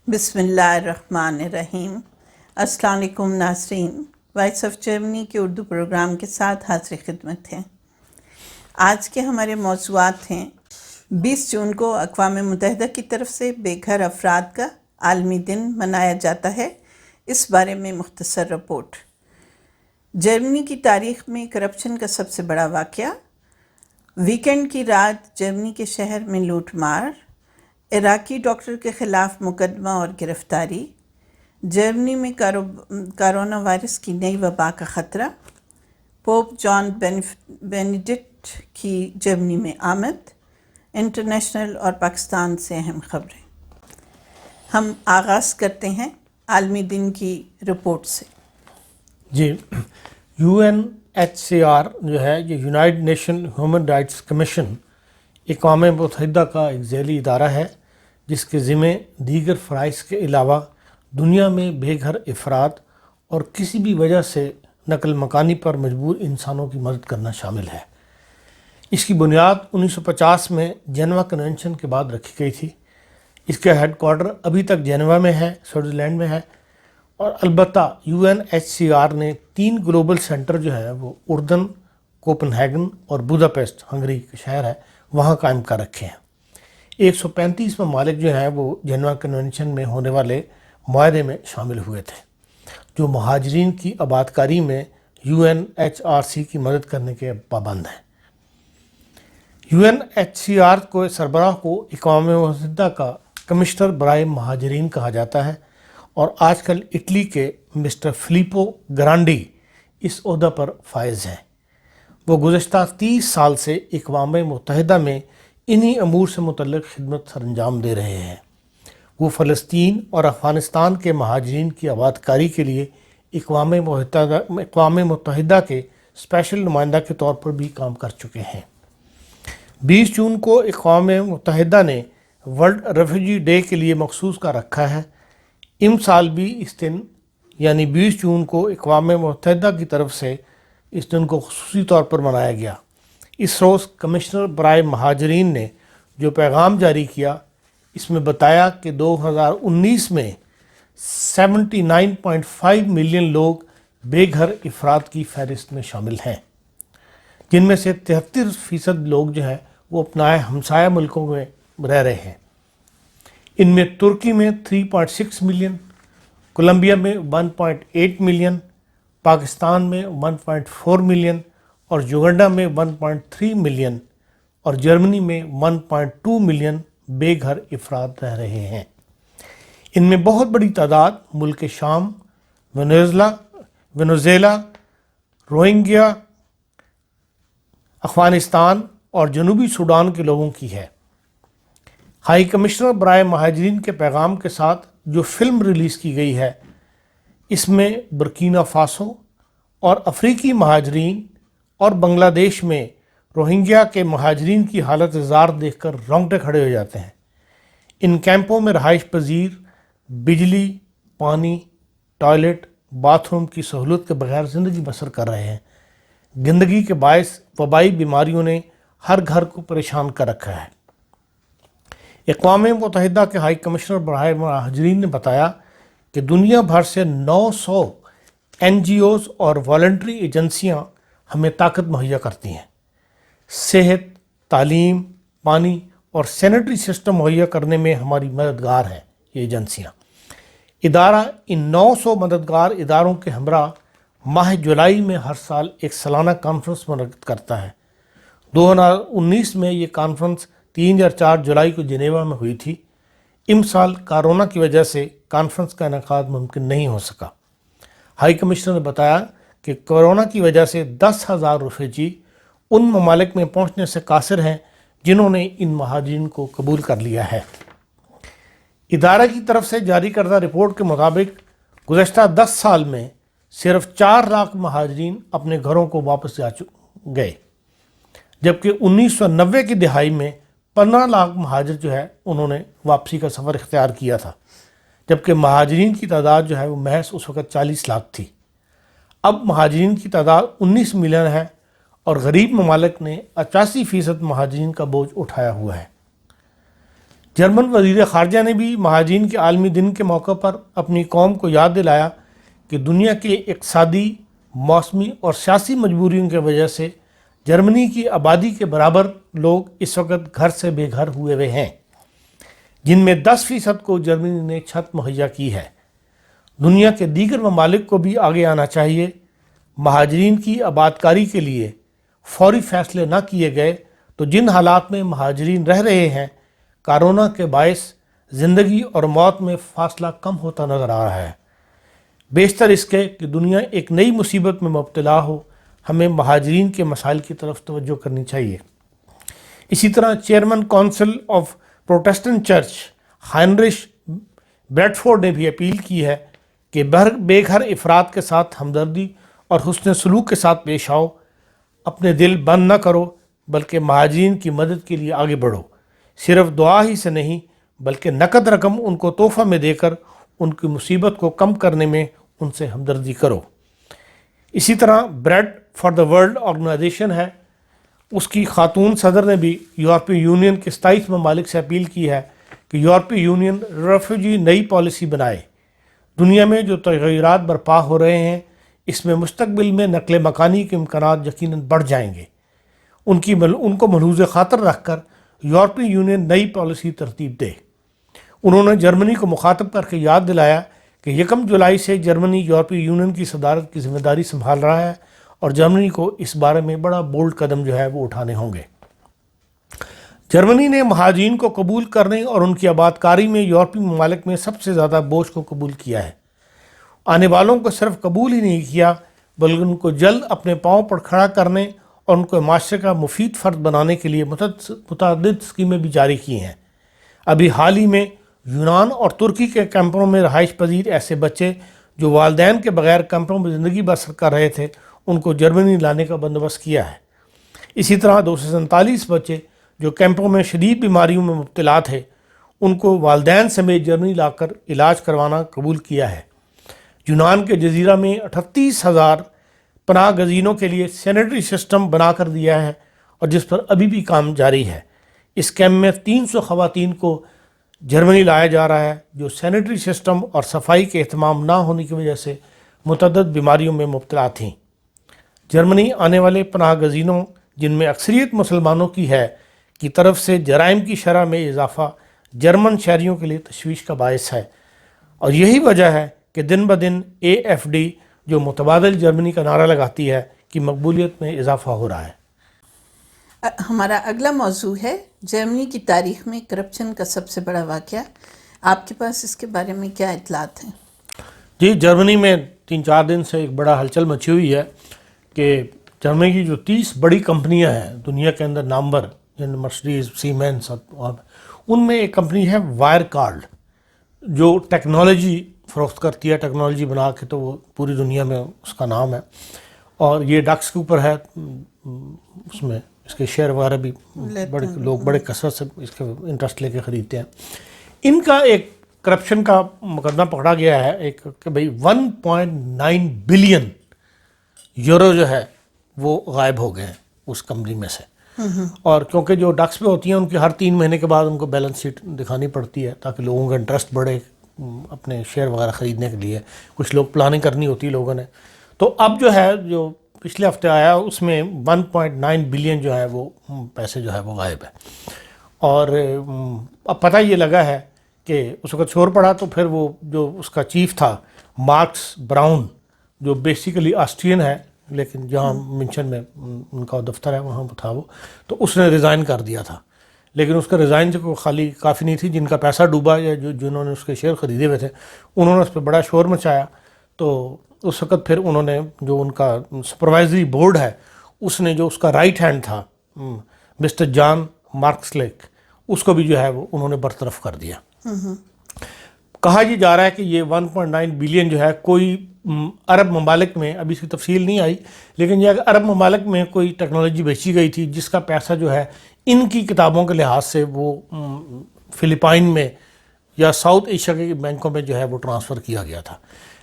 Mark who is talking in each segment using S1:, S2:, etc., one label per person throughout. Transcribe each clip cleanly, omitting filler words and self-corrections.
S1: بسم اللہ الرحمن الرحیم۔ السلام علیکم ناظرین، وائس آف جرمنی کے اردو پروگرام کے ساتھ حاضر خدمت ہیں۔ آج کے ہمارے موضوعات ہیں 20 جون کو اقوام متحدہ کی طرف سے بے گھر افراد کا عالمی دن منایا جاتا ہے، اس بارے میں مختصر رپورٹ۔ جرمنی کی تاریخ میں کرپشن کا سب سے بڑا واقعہ، ویکنڈ کی رات جرمنی کے شہر میں لوٹ مار، عراقی ڈاکٹر کے خلاف مقدمہ اور گرفتاری، جرمنی میں کرونا وائرس کی نئی وبا کا خطرہ، پوپ جان بینیڈکٹ کی جرمنی میں آمد، انٹرنیشنل اور پاکستان سے اہم خبریں۔ ہم آغاز کرتے ہیں عالمی دن کی رپورٹ سے۔
S2: جی، UNHCR جو ہے یہ United nation human rights commission اقوام متحدہ کا ایک ذیلی ادارہ ہے جس کے ذمہ دیگر فرائض کے علاوہ دنیا میں بے گھر افراد اور کسی بھی وجہ سے نقل مکانی پر مجبور انسانوں کی مدد کرنا شامل ہے۔ اس کی بنیاد 1950 میں جنیوا کنونشن کے بعد رکھی گئی تھی۔ اس کا ہیڈ کوارٹر ابھی تک جنیوا میں ہے، سوئٹزرلینڈ میں ہے، اور البتہ UNHCR نے 3 گلوبل سینٹر جو ہے وہ اردن، کوپن ہیگن اور بوداپیسٹ ہنگری کا شہر ہے وہاں قائم کر رکھے ہیں۔ 135 ممالک جو ہیں وہ جنیوا کنونشن میں ہونے والے معاہدے میں شامل ہوئے تھے جو مہاجرین کی آبادکاری میں UNHRC کی مدد کرنے کے پابند ہیں۔ UNHCR کو سربراہ کو اقوام متحدہ کا کمشنر برائے مہاجرین کہا جاتا ہے، اور آج کل اٹلی کے مسٹر فلیپو گرانڈی اس عہدہ پر فائز ہیں۔ وہ گزشتہ 30 سال سے اقوام متحدہ میں انہی امور سے متعلق خدمت سر انجام دے رہے ہیں۔ وہ فلسطین اور افغانستان کے مہاجرین کی آبادکاری کے لیے اقوام متحدہ کے اسپیشل نمائندہ کے طور پر بھی کام کر چکے ہیں۔ 20 جون کو اقوام متحدہ نے ورلڈ ریفیوجی ڈے کے لیے مخصوص کر رکھا ہے۔ سال بھی اس دن یعنی 20 جون کو اقوام متحدہ کی طرف سے اس دن کو خصوصی طور پر منایا گیا۔ اس روز کمشنر برائے مہاجرین نے جو پیغام جاری کیا، اس میں بتایا کہ 2019 میں 79.5 ملین لوگ بے گھر افراد کی فہرست میں شامل ہیں، جن میں سے 73% لوگ جو ہیں وہ اپنا ہمسایہ ملکوں میں رہ رہے ہیں۔ ان میں ترکی میں 3.6 ملین، کولمبیا میں 1.8 ملین، پاکستان میں 1.4 ملین اور یوگنڈا میں 1.3 ملین اور جرمنی میں 1.2 ملین بے گھر افراد رہ رہے ہیں۔ ان میں بہت بڑی تعداد ملک شام، وینزویلا، روہنگیا، افغانستان اور جنوبی سوڈان کے لوگوں کی ہے۔ ہائی کمشنر برائے مہاجرین کے پیغام کے ساتھ جو فلم ریلیز کی گئی ہے، اس میں برکینا فاسو اور افریقی مہاجرین اور بنگلہ دیش میں روہنگیا کے مہاجرین کی حالت زار دیکھ کر رونگٹے کھڑے ہو جاتے ہیں۔ ان کیمپوں میں رہائش پذیر بجلی، پانی، ٹوائلٹ، باتھ روم کی سہولت کے بغیر زندگی بسر کر رہے ہیں۔ گندگی کے باعث وبائی بیماریوں نے ہر گھر کو پریشان کر رکھا ہے۔ اقوام متحدہ کے ہائی کمشنر برائے مہاجرین نے بتایا کہ دنیا بھر سے 900 NGOز اور والنٹری ایجنسیاں ہمیں طاقت مہیا کرتی ہیں۔ صحت، تعلیم، پانی اور سینیٹری سسٹم مہیا کرنے میں ہماری مددگار ہیں یہ ایجنسیاں۔ ادارہ ان 900 مددگار اداروں کے ہمراہ ماہ جولائی میں ہر سال ایک سالانہ کانفرنس منعقد کرتا ہے۔ 2019 میں یہ کانفرنس 3 یا 4 جولائی کو جنیوا میں ہوئی تھی۔ سال کورونا کی وجہ سے کانفرنس کا انعقاد ممکن نہیں ہو سکا۔ ہائی کمشنر نے بتایا کہ کورونا کی وجہ سے 10,000 ریفیوجی ان ممالک میں پہنچنے سے قاصر ہیں جنہوں نے ان مہاجرین کو قبول کر لیا ہے۔ ادارہ کی طرف سے جاری کردہ رپورٹ کے مطابق گزشتہ 10 سال میں صرف 4 لاکھ مہاجرین اپنے گھروں کو واپس جا گئے، جبکہ 1990 کی دہائی میں 15 لاکھ مہاجر جو ہے انہوں نے واپسی کا سفر اختیار کیا تھا، جبکہ مہاجرین کی تعداد جو ہے وہ محض اس وقت 40 لاکھ تھی۔ اب مہاجرین کی تعداد 19 ملین ہے اور غریب ممالک نے 85% مہاجرین کا بوجھ اٹھایا ہوا ہے۔ جرمن وزیر خارجہ نے بھی مہاجرین کے عالمی دن کے موقع پر اپنی قوم کو یاد دلایا کہ دنیا کے اقتصادی، موسمی اور سیاسی مجبوریوں کی وجہ سے جرمنی کی آبادی کے برابر لوگ اس وقت گھر سے بے گھر ہوئے ہیں، جن میں 10% کو جرمنی نے چھت مہیا کی ہے۔ دنیا کے دیگر ممالک کو بھی آگے آنا چاہیے۔ مہاجرین کی آبادکاری کے لیے فوری فیصلے نہ کیے گئے تو جن حالات میں مہاجرین رہ رہے ہیں، کورونا کے باعث زندگی اور موت میں فاصلہ کم ہوتا نظر آ رہا ہے۔ بیشتر اس کے کہ دنیا ایک نئی مصیبت میں مبتلا ہو، ہمیں مہاجرین کے مسائل کی طرف توجہ کرنی چاہیے۔ اسی طرح chairman council of Protestant church Heinrich Bradford نے بھی اپیل کی ہے کہ بے گھر افراد کے ساتھ ہمدردی اور حسن سلوک کے ساتھ پیش آؤ، اپنے دل بند نہ کرو بلکہ مہاجرین کی مدد کے لیے آگے بڑھو، صرف دعا ہی سے نہیں بلکہ نقد رقم ان کو تحفہ میں دے کر ان کی مصیبت کو کم کرنے میں ان سے ہمدردی کرو۔ اسی طرح bread for the world organization ہے، اس کی خاتون صدر نے بھی یورپی یونین کے 27 ممالک سے اپیل کی ہے کہ یورپی یونین ریفیوجی نئی پالیسی بنائے۔ دنیا میں جو تغیرات برپا ہو رہے ہیں، اس میں مستقبل میں نقل مکانی کے امکانات یقیناً بڑھ جائیں گے۔ ان کو ملحوظ خاطر رکھ کر یورپی یونین نئی پالیسی ترتیب دے۔ انہوں نے جرمنی کو مخاطب کر کے یاد دلایا کہ 1 جولائی سے جرمنی یورپی یونین کی صدارت کی ذمہ داری سنبھال رہا ہے اور جرمنی کو اس بارے میں بڑا بولڈ قدم جو ہے وہ اٹھانے ہوں گے۔ جرمنی نے مہاجرین کو قبول کرنے اور ان کی آبادکاری میں یورپی ممالک میں سب سے زیادہ بوجھ کو قبول کیا ہے۔ آنے والوں کو صرف قبول ہی نہیں کیا بلکہ ان کو جلد اپنے پاؤں پر کھڑا کرنے اور ان کو معاشرے کا مفید فرد بنانے کے لیے متعدد اسکیمیں بھی جاری کی ہیں۔ ابھی حال ہی میں یونان اور ترکی کے کیمپوں میں رہائش پذیر ایسے بچے جو والدین کے بغیر کیمپوں میں زندگی بسر کر رہے تھے، ان کو جرمنی لانے کا بندوبست کیا ہے۔ اسی طرح 247 بچے جو کیمپوں میں شدید بیماریوں میں مبتلا تھے، ان کو والدین سمیت جرمنی لا کر علاج کروانا قبول کیا ہے۔ یونان کے جزیرہ میں 38,000 پناہ گزینوں کے لیے سینیٹری سسٹم بنا کر دیا ہے اور جس پر ابھی بھی کام جاری ہے۔ اس کیمپ میں 300 خواتین کو جرمنی لایا جا رہا ہے جو سینیٹری سسٹم اور صفائی کے اہتمام نہ ہونے کی وجہ سے متعدد بیماریوں میں مبتلا تھیں۔ جرمنی آنے والے پناہ گزینوں، جن میں اکثریت مسلمانوں کی ہے، کی طرف سے جرائم کی شرح میں اضافہ جرمن شہریوں کے لیے تشویش کا باعث ہے، اور یہی وجہ ہے کہ دن بدن AfD جو متبادل جرمنی کا نعرہ لگاتی ہے کی مقبولیت میں اضافہ ہو رہا ہے۔
S1: ہمارا اگلا موضوع ہے جرمنی کی تاریخ میں کرپشن کا سب سے بڑا واقعہ۔ آپ کے پاس اس کے بارے میں کیا اطلاعات ہیں؟
S2: جی، جرمنی میں 3-4 دن سے ایک بڑا ہلچل مچی ہوئی ہے کہ جرمنی کی جو 30 بڑی کمپنیاں ہیں دنیا کے اندر نامور، جن مرسڈیز، سیمنس، اور ان میں ایک کمپنی ہے وائر کارڈ جو ٹیکنالوجی فروخت کرتی ہے، ٹیکنالوجی بنا کے، تو وہ پوری دنیا میں اس کا نام ہے، اور یہ ڈاکس کے اوپر ہے۔ اس میں اس کے شیئر وغیرہ بھی لوگ بڑے کثرت سے اس کے انٹرسٹ لے کے خریدتے ہیں۔ ان کا ایک کرپشن کا مقدمہ پکڑا گیا ہے ایک کہ بھئی 1.9 بلین یورو جو ہے وہ غائب ہو گئے ہیں اس کمپنی میں سے، اور کیونکہ جو ڈاکس پہ ہوتی ہیں ان کی ہر 3 مہینے کے بعد ان کو بیلنس شیٹ دکھانی پڑتی ہے تاکہ لوگوں کا انٹرسٹ بڑھے اپنے شیئر وغیرہ خریدنے کے لیے۔ کچھ لوگ پلاننگ کرنی ہوتی ہے لوگوں نے، تو اب جو ہے جو پچھلے ہفتے آیا اس میں 1.9 بلین جو ہے وہ پیسے جو ہے وہ غائب ہے، اور اب پتہ یہ لگا ہے کہ اس وقت شور پڑا تو پھر وہ جو اس کا چیف تھا مارکس براؤن، جو بیسیکلی آسٹرین ہے لیکن جہاں منشن میں ان کا دفتر ہے وہاں تھا وہ، تو اس نے ریزائن کر دیا تھا، لیکن اس کا ریزائن سے کوئی خالی کافی نہیں تھی۔ جن کا پیسہ ڈوبا یا جنہوں نے اس کے شیئر خریدے ہوئے تھے انہوں نے اس پہ بڑا شور مچایا، تو اس وقت پھر انہوں نے جو ان کا سپروائزری بورڈ ہے اس نے جو اس کا رائٹ ہینڈ تھا مسٹر جان مارکسلیک، اس کو بھی جو ہے وہ انہوں نے برطرف کر دیا۔ کہا یہ جا رہا ہے کہ یہ 1.9 بلین جو ہے کوئی عرب ممالک میں، ابھی اس کی تفصیل نہیں آئی، لیکن یہ عرب ممالک میں کوئی ٹیکنالوجی بیچی گئی تھی جس کا پیسہ جو ہے ان کی کتابوں کے لحاظ سے وہ فلپائن میں یا ساؤتھ ایشیا کے بینکوں میں جو ہے وہ ٹرانسفر کیا گیا تھا۔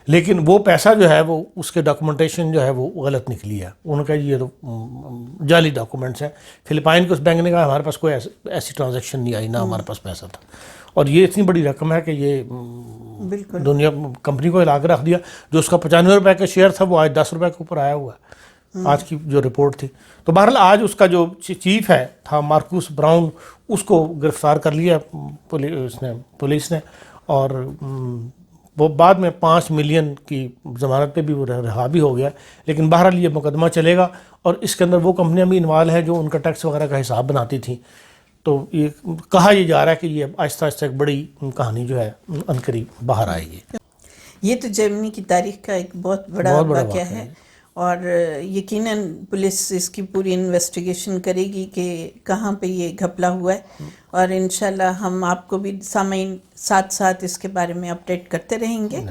S2: لیکن وہ پیسہ جو ہے وہ اس کے ڈاکومنٹیشن جو ہے وہ غلط نکلی ہے. انہوں نے کہا یہ تو جعلی ڈاکومنٹس ہیں. فلپائن کے اس بینک نے کہا ہمارے پاس کوئی ایسی ٹرانزیکشن نہیں آئی, نہ ہمارے پاس پیسہ تھا. اور یہ اتنی بڑی رقم ہے کہ یہ دنیا کمپنی کو ہلا کے رکھ دیا. جو اس کا 95 روپے کا شیئر تھا وہ آج 10 روپے کے اوپر آیا ہوا ہے, آج کی جو رپورٹ تھی. تو بہرحال آج اس کا جو چیف ہے تھا مارکوس براؤن, اس کو گرفتار کر لیا پولیس نے, اور وہ بعد میں 5 ملین کی ضمانت پہ بھی وہ رہا بھی ہو گیا. لیکن بہرحال یہ مقدمہ چلے گا, اور اس کے اندر وہ کمپنیاں بھی انوالو ہیں جو ان کا ٹیکس وغیرہ کا حساب بناتی تھیں. تو یہ کہا یہ جا رہا ہے کہ یہ آہستہ آہستہ ایک بڑی کہانی جو ہے عنقریب باہر آئے گی.
S1: یہ تو جرمنی کی تاریخ کا ایک بہت بڑا واقعہ ہے, اور یقیناً پولیس اس کی پوری انویسٹیگیشن کرے گی کہ کہاں پہ یہ گھپلا ہوا ہے, اور انشاءاللہ ہم آپ کو بھی سامعین ساتھ ساتھ اس کے بارے میں اپڈیٹ کرتے رہیں گے.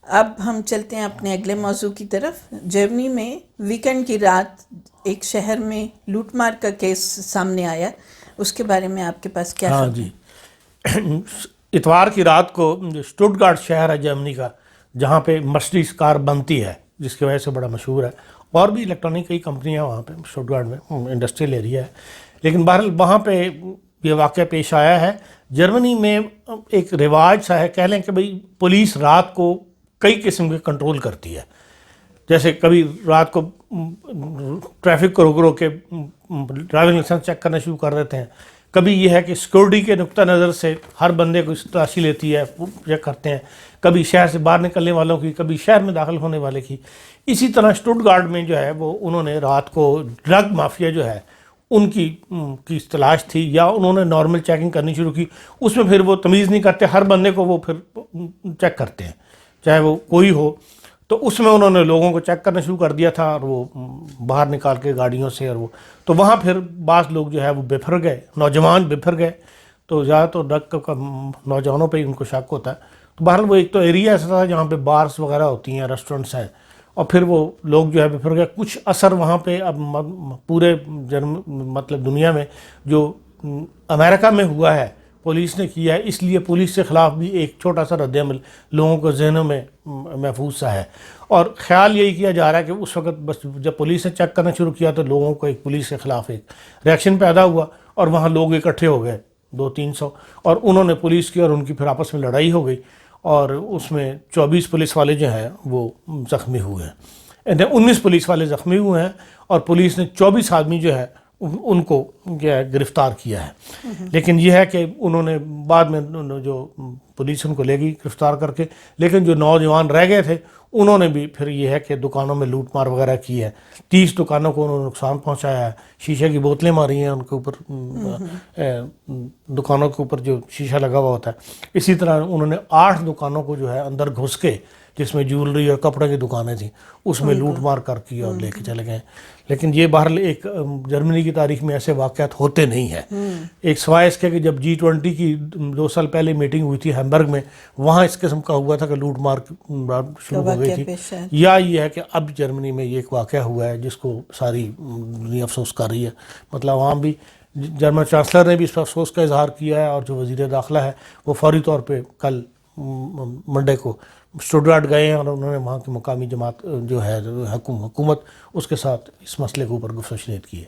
S1: اب ہم چلتے ہیں اپنے اگلے موضوع کی طرف. جرمنی میں ویکنڈ کی رات ایک شہر میں لوٹ مار کا کیس سامنے آیا, اس کے بارے میں آپ کے پاس کیا خبر؟
S2: ہاں جی, اتوار کی رات کو اسٹوٹگارٹ شہر ہے جرمنی کا, جہاں پہ مرسڈیز کار بنتی ہے, جس کی وجہ سے بڑا مشہور ہے, اور بھی الیکٹرانک کئی کمپنیاں وہاں پہ اسٹوٹگارٹ میں, انڈسٹریل ایریا ہے. لیکن بہرحال وہاں پہ یہ واقعہ پیش آیا ہے. جرمنی میں ایک رواج سا ہے, کہہ لیں کہ بھئی پولیس رات کو کئی قسم کے کنٹرول کرتی ہے. جیسے کبھی رات کو ٹریفک کو روک کے ڈرائیونگ لائسنس چیک کرنا شروع کر دیتے ہیں. کبھی یہ ہے کہ سیکورٹی کے نقطہ نظر سے ہر بندے کو تلاشی لیتی ہے, چیک کرتے ہیں, کبھی شہر سے باہر نکلنے والوں کی, کبھی شہر میں داخل ہونے والے کی. اسی طرح اسٹوٹگارٹ میں جو ہے وہ انہوں نے رات کو ڈرگ مافیا جو ہے ان کی تلاش تھی, یا انہوں نے نارمل چیکنگ کرنی شروع کی. اس میں پھر وہ تمیز نہیں کرتے, ہر بندے کو وہ پھر چیک کرتے ہیں چاہے وہ کوئی ہو. تو اس میں انہوں نے لوگوں کو چیک کرنا شروع کر دیا تھا, اور وہ باہر نکال کے گاڑیوں سے, اور وہ تو وہاں پھر بعض لوگ جو ہے وہ بپھر گئے, نوجوان بپھر گئے. تو زیادہ تو ڈرگ کا نوجوانوں پہ ہی ان کو شک ہوتا ہے. تو بہرحال وہ ایک تو ایریا ایسا تھا جہاں پہ بارس وغیرہ ہوتی ہیں, ریسٹورنٹس ہیں, اور پھر وہ لوگ جو ہے بپھر گئے. کچھ اثر وہاں پہ اب پورے مطلب دنیا میں جو امریکہ میں ہوا ہے پولیس نے کیا ہے, اس لیے پولیس کے خلاف بھی ایک چھوٹا سا رد عمل لوگوں کو ذہنوں میں محفوظ سا ہے. اور خیال یہی کیا جا رہا ہے کہ اس وقت بس جب پولیس نے چیک کرنا شروع کیا تو لوگوں کو ایک پولیس کے خلاف ایک ریئیکشن پیدا ہوا, اور وہاں لوگ اکٹھے ہو گئے 200-300, اور انہوں نے پولیس کی اور ان کی پھر آپس میں لڑائی ہو گئی, اور اس میں 24 پولیس والے جو ہیں وہ زخمی ہوئے ہیں, 19 پولیس والے زخمی ہوئے ہیں, اور پولیس نے 24 آدمی جو ہے ان کو گرفتار کیا ہے. لیکن یہ ہے کہ انہوں نے بعد میں جو پولیس ان کو لے گئی گرفتار کر کے, لیکن جو نوجوان رہ گئے تھے انہوں نے بھی پھر یہ ہے کہ دکانوں میں لوٹ مار وغیرہ کی ہے. 30 دکانوں کو انہوں نے نقصان پہنچایا ہے, شیشے کی بوتلیں ماری ہیں ان کے اوپر, دکانوں کے اوپر جو شیشہ لگا ہوا ہوتا ہے. اسی طرح انہوں نے 8 دکانوں کو جو ہے اندر گھس کے, جس میں جیولری اور کپڑے کی دکانیں تھیں, اس میں لوٹ مار کر کی اور لے کے چلے گئے. لیکن یہ بہرحال ایک جرمنی کی تاریخ میں ایسے واقعات ہوتے نہیں ہیں. ایک سوائے اس کے کہ جب G20 کی 2 سال پہلے میٹنگ ہوئی تھی ہیمبرگ میں, وہاں اس قسم کا ہوا تھا کہ لوٹ مار شروع ہو گئی تھی. یا یہ ہے کہ اب جرمنی میں یہ ایک واقعہ ہوا ہے جس کو ساری دنیا افسوس کر رہی ہے. مطلب عوام بھی, جرمن چانسلر نے بھی اس پر افسوس کا اظہار کیا ہے, اور جو وزیر داخلہ ہے وہ فوری طور پہ کل منڈے کو اسٹوٹگارٹ گئے ہیں, اور انہوں نے وہاں کی مقامی جماعت جو ہے حکومت اس کے ساتھ اس مسئلے کے اوپر گفتگو کی ہے.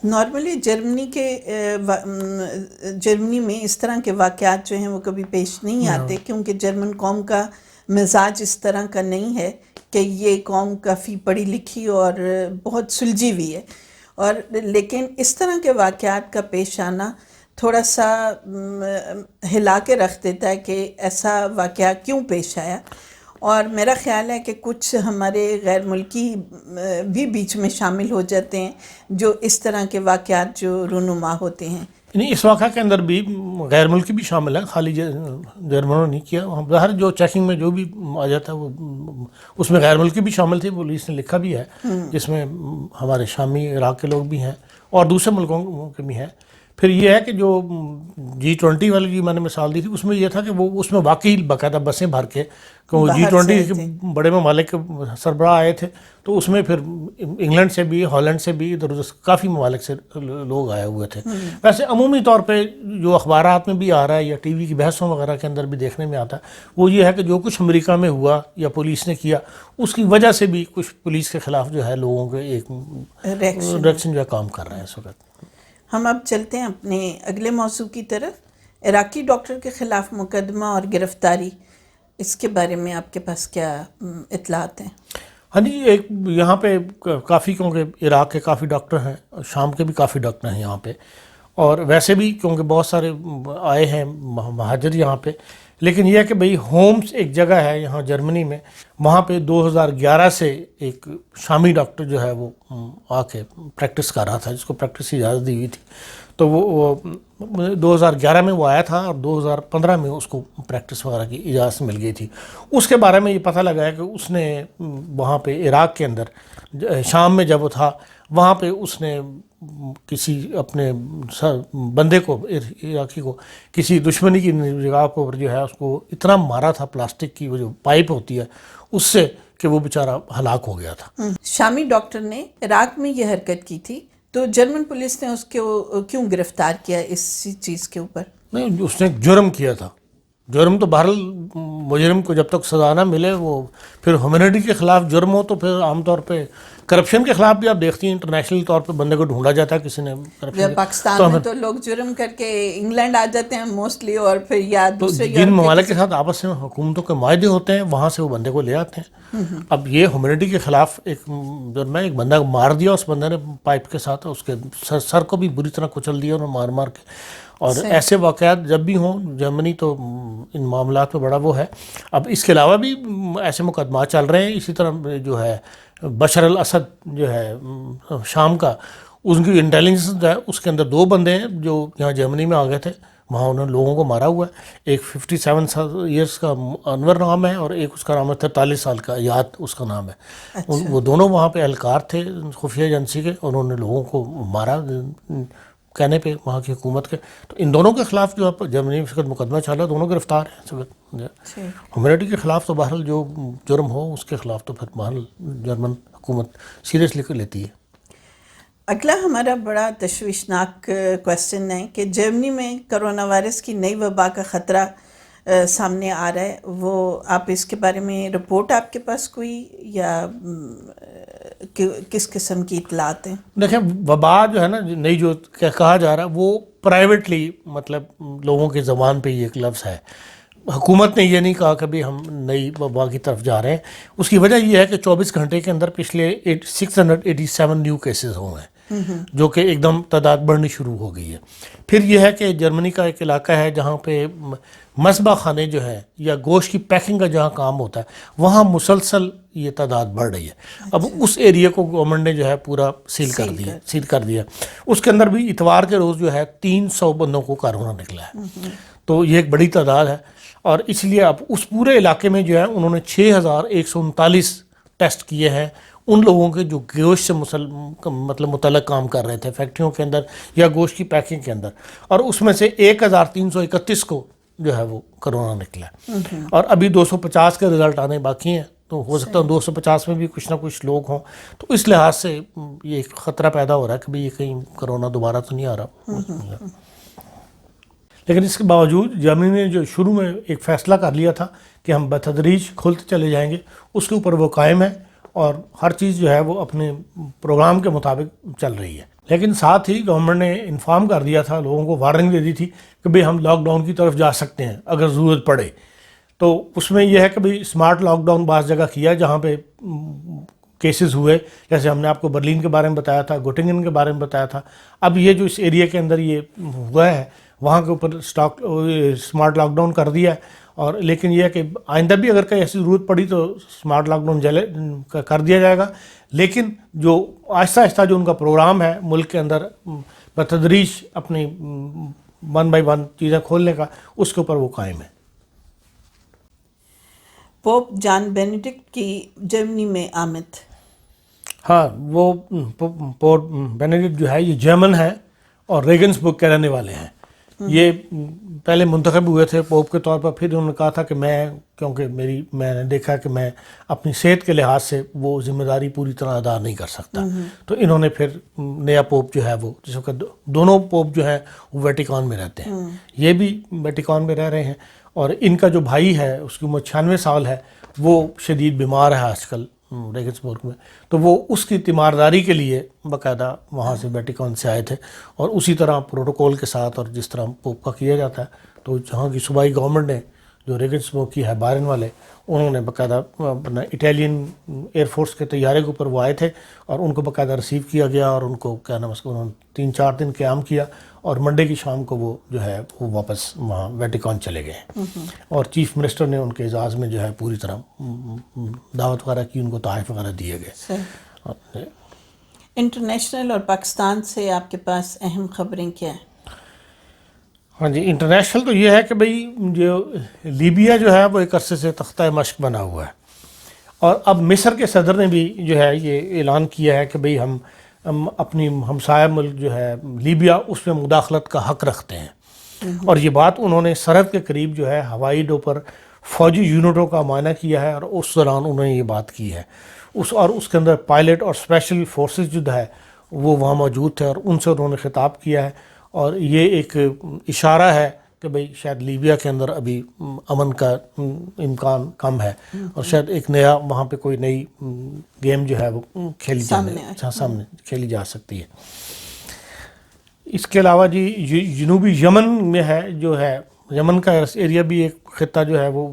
S1: نارملی جرمنی میں اس طرح کے واقعات جو ہیں وہ کبھی پیش نہیں آتے, کیونکہ جرمن قوم کا مزاج اس طرح کا نہیں ہے کہ یہ قوم کافی پڑھی لکھی اور بہت سلجھی ہوئی ہے. اور لیکن اس طرح کے واقعات کا پیش آنا تھوڑا سا ہلا کے رکھ دیتا ہے کہ ایسا واقعہ کیوں پیش آیا. اور میرا خیال ہے کہ کچھ ہمارے غیر ملکی بھی بیچ میں شامل ہو جاتے ہیں جو اس طرح کے واقعات جو رونما ہوتے ہیں.
S2: نہیں, اس واقعہ کے اندر بھی غیر ملکی بھی شامل ہے, خالی جرمنوں نے نہیں کیا. ہر جو چیکنگ میں جو بھی آ جاتا ہے وہ اس میں غیر ملکی بھی شامل تھی. پولیس نے لکھا بھی ہے, جس میں ہمارے شامی عراق کے لوگ بھی ہیں اور دوسرے ملکوں کے بھی ہیں. پھر یہ ہے کہ جو G20 والی جو میں نے مثال دی تھی اس میں یہ تھا کہ وہ اس میں واقعی باقاعدہ بسیں بھر کے G20 کے بڑے ممالک کے سربراہ آئے تھے، تو اس میں پھر انگلینڈ سے بھی، ہالینڈ سے بھی، ادھر ادھر کافی ممالک سے لوگ آئے ہوئے تھے. ویسے عمومی طور پہ جو اخبارات میں بھی آ رہا ہے یا ٹی وی کی بحثوں وغیرہ کے اندر بھی دیکھنے میں آتا ہے وہ یہ ہے کہ جو کچھ امریکہ میں ہوا یا پولیس نے کیا اس کی وجہ سے بھی کچھ پولیس کے خلاف جو ہے لوگوں کے ایک ریئیکشن جو ہے کام کر رہے ہیں اس وقت.
S1: ہم اب چلتے ہیں اپنے اگلے موضوع کی طرف، عراقی ڈاکٹر کے خلاف مقدمہ اور گرفتاری، اس کے بارے میں آپ کے پاس کیا اطلاعات ہیں؟
S2: ہاں جی، ایک یہاں پہ کافی، کیونکہ عراق کے کافی ڈاکٹر ہیں، شام کے بھی کافی ڈاکٹر ہیں یہاں پہ، اور ویسے بھی کیونکہ بہت سارے آئے ہیں مہاجر یہاں پہ، لیکن یہ ہے کہ بھئی ہومس ایک جگہ ہے یہاں جرمنی میں، وہاں پہ 2011 سے ایک شامی ڈاکٹر جو ہے وہ آ کے پریکٹس کر رہا تھا، جس کو پریکٹس کی اجازت دی ہوئی تھی. تو وہ 2011 میں وہ آیا تھا اور 2015 میں اس کو پریکٹس وغیرہ کی اجازت مل گئی تھی. اس کے بارے میں یہ پتہ لگا ہے کہ اس نے وہاں پہ عراق کے اندر شام میں جب وہ تھا وہاں پہ اس نے کسی اپنے بندے کو، عراقی کو، کسی دشمنی کی جگہ پر جو ہے اس کو اتنا مارا تھا پلاسٹک کی وہ جو پائپ ہوتی ہے اس سے کہ وہ بیچارہ ہلاک ہو گیا تھا.
S1: شامی ڈاکٹر نے عراق میں یہ حرکت کی تھی تو جرمن پولیس نے اس کو کیوں گرفتار کیا اس چیز کے اوپر؟
S2: نہیں، اس نے جرم کیا تھا. جرم تو بہرحال مجرم کو جب تک سزا نہ ملے، وہ پھر ہیومینٹی کے خلاف جرم ہو تو پھر عام طور پہ کرپشن کے خلاف بھی آپ دیکھتی ہیں انٹرنیشنل طور پہ بندے کو ڈھونڈا جاتا ہے کسی نے.
S1: پاکستان میں تو لوگ جرم کر کے انگلینڈ آ جاتے ہیں موسٹلی، اور پھر یا دوسرے
S2: جن ممالک کے ساتھ آپس میں حکومتوں کے معاہدے ہوتے ہیں وہاں سے وہ بندے کو لے آتے ہیں. اب یہ ہیومینٹی کے خلاف ایک جرم ہے، ایک بندہ مار دیا اس بندے نے پائپ کے ساتھ، اس کے سر کو بھی بری طرح کچل دیا انہوں نے مار کے. اور ایسے واقعات جب بھی ہوں، جرمنی تو ان معاملات پہ بڑا وہ ہے. اب اس کے علاوہ بھی ایسے مقدمات چل رہے ہیں. اسی طرح جو ہے بشر الاسد جو ہے شام کا، اس کی انٹیلیجنس ہے، اس کے اندر 2 بندے ہیں جو یہاں جرمنی میں آ گئے تھے، وہاں انہوں نے لوگوں کو مارا ہوا ہے. ایک 57 ایئرس کا انور نام ہے اور ایک اس کا نام ہے 43 سال کا یاد اس کا نام ہے. وہ دونوں وہاں پہ اہلکار تھے خفیہ ایجنسی کے، انہوں نے لوگوں کو مارا کہنے پہ وہاں کی حکومت کے. تو ان دونوں کے خلاف جو جرمنی میں مقدمہ چل رہا ہے، دونوں گرفتار ہیں. ہیومینٹی کے خلاف تو بہرحال جو جرم ہو اس کے خلاف تو پھر بہرحال جرمن حکومت سیریسلی لیتی ہے.
S1: اگلا ہمارا بڑا تشویشناک کویسچن ہے کہ جرمنی میں کرونا وائرس کی نئی وبا کا خطرہ سامنے آ رہا ہے. وہ آپ اس کے بارے میں رپورٹ آپ کے پاس کوئی یا کس قسم کی اطلاعات ہیں؟
S2: دیکھیں، وبا جو ہے نا نئی جو کہا جا رہا ہے وہ پرائیویٹلی، مطلب لوگوں کی زبان پہ یہ ایک لفظ ہے. حکومت نے یہ نہیں کہا کہ بھی ہم نئی وبا کی طرف جا رہے ہیں. اس کی وجہ یہ ہے کہ 24 گھنٹے کے اندر پچھلے 687 نیو کیسز ہوئے ہیں، جو کہ ایک دم تعداد بڑھنی شروع ہو گئی ہے. پھر یہ ہے کہ جرمنی کا ایک علاقہ ہے جہاں پہ مذبح خانے جو ہیں یا گوشت کی پیکنگ کا جہاں کام ہوتا ہے وہاں مسلسل یہ تعداد بڑھ رہی ہے. اب اس ایریے کو گورنمنٹ نے جو ہے پورا سیل کر دیا. اس کے اندر بھی اتوار کے روز جو ہے 300 بندوں کو کرونا نکلا ہے. تو یہ ایک بڑی تعداد ہے، اور اس لیے اب اس پورے علاقے میں جو ہے انہوں نے 6139 ٹیسٹ کیے ہیں ان لوگوں کے جو گوشت سے مطلب متعلق کام کر رہے تھے فیکٹریوں کے اندر یا گوشت کی پیکنگ کے اندر، اور اس میں سے 1331 کو جو ہے وہ کرونا نکلا ہے. اور ابھی 250 کے رزلٹ آنے باقی ہیں، تو ہو سکتا ہے 250 میں بھی کچھ نہ کچھ لوگ ہوں. تو اس لحاظ سے یہ ایک خطرہ پیدا ہو رہا ہے کہ بھئی یہ کہیں کرونا دوبارہ تو نہیں آ رہا. لیکن اس کے باوجود جرمنی نے جو شروع میں ایک فیصلہ کر لیا تھا کہ ہم بتدریج کھلتے چلے جائیں گے، اس کے اوپر وہ قائم ہے اور ہر چیز جو ہے وہ اپنے پروگرام کے مطابق چل رہی ہے. لیکن ساتھ ہی گورنمنٹ نے انفارم کر دیا تھا، لوگوں کو وارننگ دے دی تھی کہ بھئی ہم لاک ڈاؤن کی طرف جا سکتے ہیں اگر ضرورت پڑے. تو اس میں یہ ہے کہ بھئی اسمارٹ لاک ڈاؤن بعض جگہ کیا جہاں پہ کیسز ہوئے، جیسے ہم نے آپ کو برلین کے بارے میں بتایا تھا، گوٹنگن کے بارے میں بتایا تھا. اب یہ جو اس ایریا کے اندر یہ ہوا ہے وہاں کے اوپر اسمارٹ لاک ڈاؤن کر دیا ہے. اور لیکن یہ ہے کہ آئندہ بھی اگر کہیں ایسی ضرورت پڑی تو اسمارٹ لاک ڈاؤن کر دیا جائے گا. لیکن جو آہستہ آہستہ جو ان کا پروگرام ہے ملک کے اندر بتدریج اپنی 1 بائی 1 چیزیں کھولنے کا، اس کے اوپر وہ قائم ہے.
S1: پوپ جان بینیڈکٹ کی جرمنی میں آمد.
S2: ہاں، وہ پوپ بینیڈکٹ جو ہے یہ جرمن ہے اور ریگنسبرگ کے رہنے والے ہیں. یہ پہلے منتخب ہوئے تھے پوپ کے طور پر, پھر انہوں نے کہا تھا کہ کیونکہ میں نے دیکھا کہ میں اپنی صحت کے لحاظ سے وہ ذمہ داری پوری طرح ادا نہیں کر سکتا, تو انہوں نے پھر نیا پوپ جو ہے وہ, جس وقت دونوں پوپ جو ہیں وہ ویٹیکان میں رہتے ہیں, یہ بھی ویٹیکان میں رہ رہے ہیں, اور ان کا جو بھائی ہے اس کی عمر 96 سال ہے, وہ شدید بیمار ہے آج کل ریگنسبرگ میں, تو وہ اس کی تیمارداری کے لیے باقاعدہ وہاں سے ویٹیکان سے آئے تھے, اور اسی طرح پروٹوکول کے ساتھ اور جس طرح پوپ کا کیا جاتا ہے, تو جہاں کی صوبائی گورنمنٹ نے جو ریگنسبرگ کی ہے بائرن والے, انہوں نے باقاعدہ اپنا اٹالین ایئر فورس کے طیارے کے اوپر وہ آئے تھے, اور ان کو باقاعدہ ریسیو کیا گیا, اور ان کو کیا نام اس کو انہوں نے 3-4 دن قیام کیا, اور منڈے کی شام کو وہ جو ہے وہ واپس وہاں ویٹیکان چلے گئے, اور چیف منسٹر نے ان کے اعزاز میں جو ہے پوری طرح دعوت وغیرہ کی, ان کو تحائف وغیرہ دیے گئے.
S1: انٹرنیشنل اور پاکستان سے آپ کے پاس اہم خبریں کیا ہیں؟
S2: ہاں جی, انٹرنیشنل تو یہ ہے کہ بھئی جو لیبیا جو ہے وہ ایک عرصے سے تختہ مشق بنا ہوا ہے, اور اب مصر کے صدر نے بھی جو ہے یہ اعلان کیا ہے کہ بھئی ہم اپنی ہمسایہ ملک جو ہے لیبیا اس میں مداخلت کا حق رکھتے ہیں, اور یہ بات انہوں نے سرحد کے قریب جو ہے ہوائی اڈوں پر فوجی یونٹوں کا معائنہ کیا ہے, اور اس دوران انہوں نے یہ بات کی ہے, اور اس کے اندر پائلٹ اور اسپیشل فورسز جو ہے وہ وہاں موجود تھے, اور ان سے انہوں نے خطاب کیا ہے, اور یہ ایک اشارہ ہے کہ بھئی شاید لیبیا کے اندر ابھی امن کا امکان کم ہے, اور شاید ایک نیا وہاں پہ کوئی نئی گیم جو ہے وہ سامنے کھیلی جا سکتی ہے. اس کے علاوہ جی جنوبی یمن میں ہے جو ہے, یمن کا ایریا بھی ایک خطہ جو ہے وہ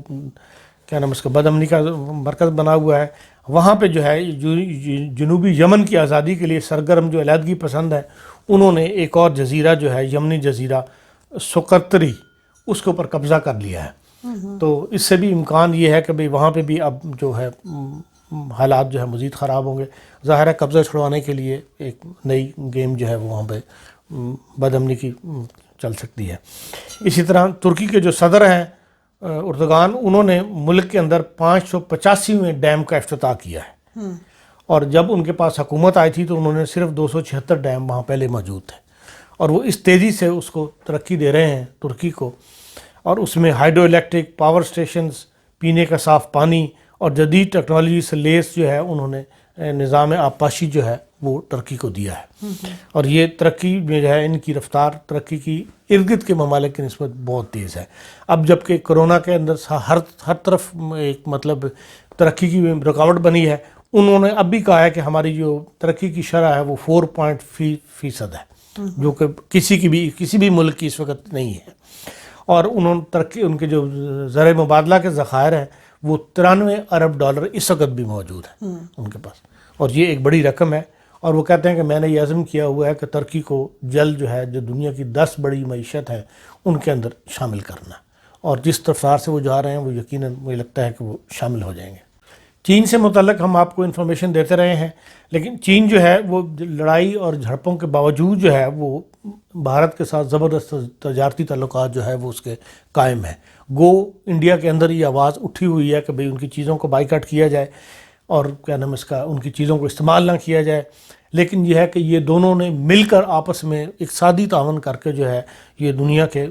S2: کیا نام اس کا بد امنی کا مرکز بنا ہوا ہے, وہاں پہ جو ہے جنوبی یمن کی آزادی کے لیے سرگرم جو علیحدگی پسند ہے, انہوں نے ایک اور جزیرہ جو ہے یمنی جزیرہ سقطری, اس کے اوپر قبضہ کر لیا ہے. تو اس سے بھی امکان یہ ہے کہ بھئی وہاں پہ بھی اب جو ہے حالات جو ہے مزید خراب ہوں گے. ظاہر ہے قبضہ چھڑوانے کے لیے ایک نئی گیم جو ہے وہ وہاں پہ بد امنی کی چل سکتی ہے. اسی طرح ترکی کے جو صدر ہیں اردگان, انہوں نے ملک کے اندر 585ویں ڈیم کا افتتاح کیا ہے, اور جب ان کے پاس حکومت آئی تھی تو انہوں نے صرف 276 ڈیم وہاں پہلے موجود تھے, اور وہ اس تیزی سے اس کو ترقی دے رہے ہیں ترکی کو, اور اس میں ہائیڈرو الیکٹرک پاور سٹیشنز, پینے کا صاف پانی, اور جدید ٹیکنالوجی سے لیس جو ہے انہوں نے نظام آبپاشی جو ہے وہ ترکی کو دیا ہے, اور یہ ترقی میں جو ہے ان کی رفتار ترقی کی ارد گرد کے ممالک کی نسبت بہت تیز ہے. اب جبکہ کرونا کے اندر ہر طرف ایک مطلب ترقی کی رکاوٹ بنی ہے, انہوں نے اب بھی کہا ہے کہ ہماری جو ترقی کی شرح ہے وہ 4% ہے, جو کہ کسی بھی ملک کی اس وقت نہیں ہے, اور انہوں نے ان کے جو زر مبادلہ کے ذخائر ہیں وہ 93 ارب ڈالر اس وقت بھی موجود ہیں ان کے پاس, اور یہ ایک بڑی رقم ہے. اور وہ کہتے ہیں کہ میں نے یہ عزم کیا ہوا ہے کہ ترکی کو جلد جو ہے جو دنیا کی 10 بڑی معیشت ہے ان کے اندر شامل کرنا, اور جس رفتار سے وہ جا رہے ہیں وہ یقیناً مجھے لگتا ہے کہ وہ شامل ہو جائیں گے. چین سے متعلق ہم آپ کو انفارمیشن دیتے رہے ہیں, لیکن چین جو ہے وہ لڑائی اور جھڑپوں کے باوجود جو ہے وہ بھارت کے ساتھ زبردست تجارتی تعلقات جو ہے وہ اس کے قائم ہیں. گو انڈیا کے اندر یہ آواز اٹھی ہوئی ہے کہ بھئی ان کی چیزوں کو بائیکاٹ کیا جائے, اور کیا نام اس کا ان کی چیزوں کو استعمال نہ کیا جائے, لیکن یہ ہے کہ یہ دونوں نے مل کر آپس میں اقتصادی تعاون کر کے جو ہے یہ دنیا کے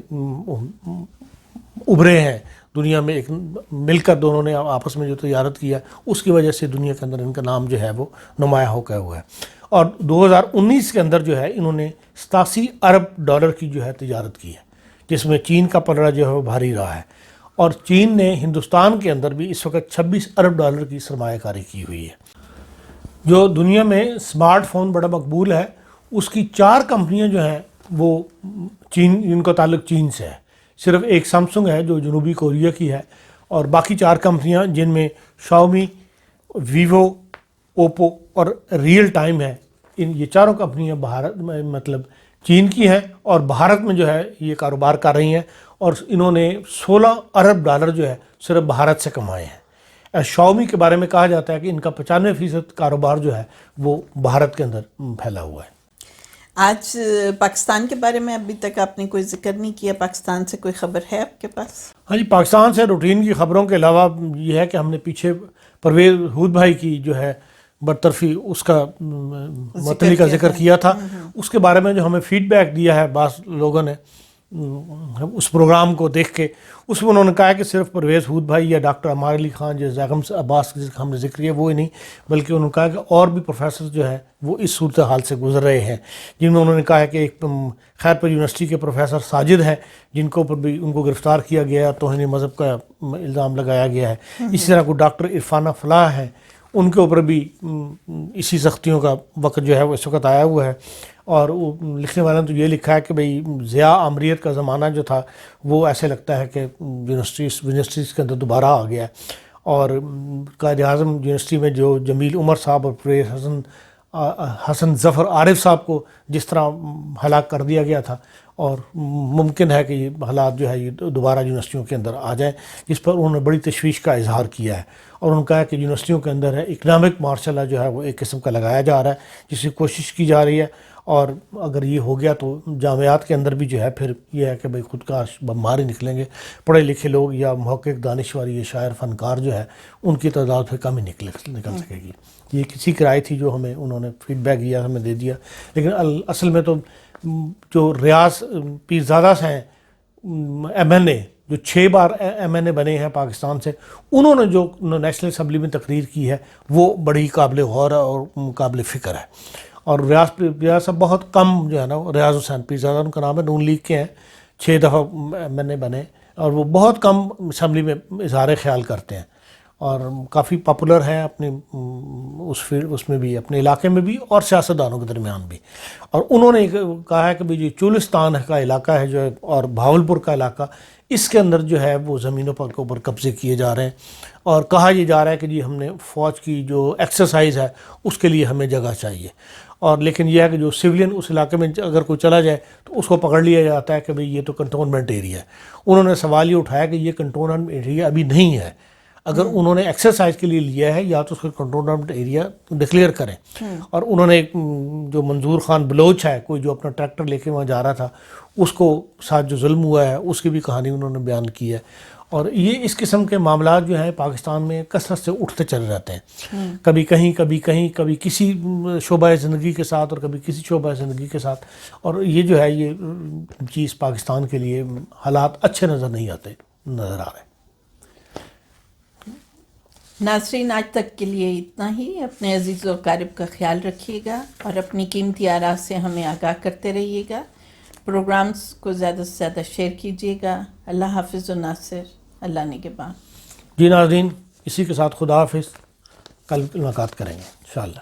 S2: ابھرے ہیں, دنیا میں ایک مل کر دونوں نے آپس میں جو تجارت کیا اس کی وجہ سے دنیا کے اندر ان کا نام جو ہے وہ نمایاں ہو گیا ہوا ہے. اور 2019 کے اندر جو ہے انہوں نے 87 ارب ڈالر کی جو ہے تجارت کی ہے, جس میں چین کا پلڑا جو ہے وہ بھاری رہا ہے, اور چین نے ہندوستان کے اندر بھی اس وقت 26 ارب ڈالر کی سرمایہ کاری کی ہوئی ہے. جو دنیا میں اسمارٹ فون بڑا مقبول ہے اس کی 4 کمپنیاں جو ہیں وہ چین, ان کا تعلق چین سے ہے. صرف ایک سیمسنگ ہے جو جنوبی کوریا کی ہے, اور باقی 4 کمپنیاں جن میں شاؤمی, ویوو, اوپو اور ریئل ٹائم ہے, یہ چاروں کمپنیاں بھارت میں مطلب چین کی ہیں, اور بھارت میں جو ہے یہ کاروبار کر رہی ہیں, اور انہوں نے 16 ارب ڈالر جو ہے صرف بھارت سے کمائے ہیں. شاؤمی کے بارے میں کہا جاتا ہے کہ ان کا 95% کاروبار جو ہے وہ بھارت کے اندر پھیلا ہوا ہے.
S1: آج پاکستان کے بارے میں ابھی تک آپ نے کوئی ذکر نہیں کیا, پاکستان سے کوئی خبر ہے آپ کے پاس؟
S2: ہاں جی, پاکستان سے روٹین کی خبروں کے علاوہ یہ ہے کہ ہم نے پیچھے پرویز ہود بھائی کی جو ہے برطرفی اس کا معطلی کا ذکر کیا تھا. اس کے بارے میں جو ہمیں فیڈ بیک دیا ہے بعض لوگوں نے اس پروگرام کو دیکھ کے, اس میں انہوں نے کہا کہ صرف پرویز ہود بھائی یا ڈاکٹر عمار علی خان جو زیغم عباس جس کا ہم نے ذکر کیا وہ ہی نہیں, بلکہ انہوں نے کہا کہ اور بھی پروفیسر جو ہیں وہ اس صورتحال سے گزر رہے ہیں, جن میں انہوں نے کہا ہے کہ ایک خیرپور یونیورسٹی کے پروفیسر ساجد ہیں جن کو اوپر بھی ان کو گرفتار کیا گیا, توہین مذہب کا الزام لگایا گیا ہے. اسی طرح کو ڈاکٹر عرفانہ فلاح ہیں, ان کے اوپر بھی اسی سختیوں کا وقت جو ہے وہ اس وقت آیا ہوا ہے. اور لکھنے والوں نے تو یہ لکھا ہے کہ بھئی ضیاء عامریت کا زمانہ جو تھا وہ ایسے لگتا ہے کہ یونیورسٹیز کے اندر دوبارہ آ گیا ہے. اور قائد اعظم یونیورسٹی میں جو جمیل عمر صاحب اور پروفیسر حسن ظفر عارف صاحب کو جس طرح ہلاک کر دیا گیا تھا, اور ممکن ہے کہ یہ حالات جو ہے یہ دوبارہ یونیورسٹیوں کے اندر آ جائیں, جس پر انہوں نے بڑی تشویش کا اظہار کیا ہے. اور انہوں نے کہا کہ یونیورسٹیوں کے اندر ہے اکنامک مارشل لا جو ہے وہ ایک قسم کا لگایا جا رہا ہے, جس کی کوشش کی جا رہی ہے. اور اگر یہ ہو گیا تو جامعات کے اندر بھی جو ہے پھر یہ ہے کہ بھئی خودکار بمبار ہی نکلیں گے, پڑھے لکھے لوگ یا محقق دانشور یا شاعر فنکار جو ہے ان کی تعداد پھر کم ہی نکل سکے گی. یہ کسی کی رائے تھی جو ہمیں انہوں نے فیڈ بیک دیا, ہمیں دے دیا. لیکن اصل میں تو جو ریاض پیرزادہ سے ہیں ایم این اے, جو 6 بار ایم این اے بنے ہیں پاکستان سے, انہوں نے جو نیشنل اسمبلی میں تقریر کی ہے وہ بڑی قابل غور اور قابل فکر ہے. اور ریاض صاحب بہت کم جو ہے نا, ریاض حسین پیرزادہ ان کا نام ہے, نون لیگ کے ہیں, 6 دفعہ ایم این اے بنے, اور وہ بہت کم اسمبلی میں اظہار خیال کرتے ہیں اور کافی پاپولر ہیں اپنے اس میں بھی, اپنے علاقے میں بھی اور سیاستدانوں کے درمیان بھی. اور انہوں نے کہا ہے کہ بھی جو چولستان کا علاقہ ہے جو ہے اور بھاولپور کا علاقہ, اس کے اندر جو ہے وہ زمینوں پر کے اوپر قبضے کیے جا رہے ہیں, اور کہا یہ جا رہا ہے کہ جی ہم نے فوج کی جو ایکسرسائز ہے اس کے لیے ہمیں جگہ چاہیے. اور لیکن یہ ہے کہ جو سویلین اس علاقے میں اگر کوئی چلا جائے تو اس کو پکڑ لیا جاتا ہے کہ بھئی یہ تو کنٹونمنٹ ایریا ہے. انہوں نے سوال یہ اٹھایا کہ یہ کنٹونمنٹ ایریا ابھی نہیں ہے, اگر انہوں نے ایکسرسائز کے لیے لیا ہے یا تو اس کو کنٹونمنٹ ایریا ڈکلیئر کریں. اور انہوں نے جو منظور خان بلوچ ہے, کوئی جو اپنا ٹریکٹر لے کے وہاں جا رہا تھا, اس کو ساتھ جو ظلم ہوا ہے اس کی بھی کہانی انہوں نے بیان کی ہے. اور یہ اس قسم کے معاملات جو ہیں پاکستان میں کثرت سے اٹھتے چلے رہتے ہیں, کبھی کہیں کبھی کہیں, کبھی کسی شعبہ زندگی کے ساتھ اور کبھی کسی شعبہ زندگی کے ساتھ. اور یہ جو ہے یہ چیز پاکستان کے لیے حالات اچھے نظر نہیں آتے, نظر آ رہے ہیں.
S1: ناظرین, آج تک کے لیے اتنا ہی. اپنے عزیز و اقارب کا خیال رکھیے گا اور اپنی قیمتی آراء سے ہمیں آگاہ کرتے رہیے گا. پروگرامز کو زیادہ سے زیادہ شیئر کیجیے گا. اللہ حافظ و ناصر, اللہ نگہبان.
S2: جی ناظرین, اسی کے ساتھ خدا حافظ, کل ملاقات کریں گے انشاءاللہ.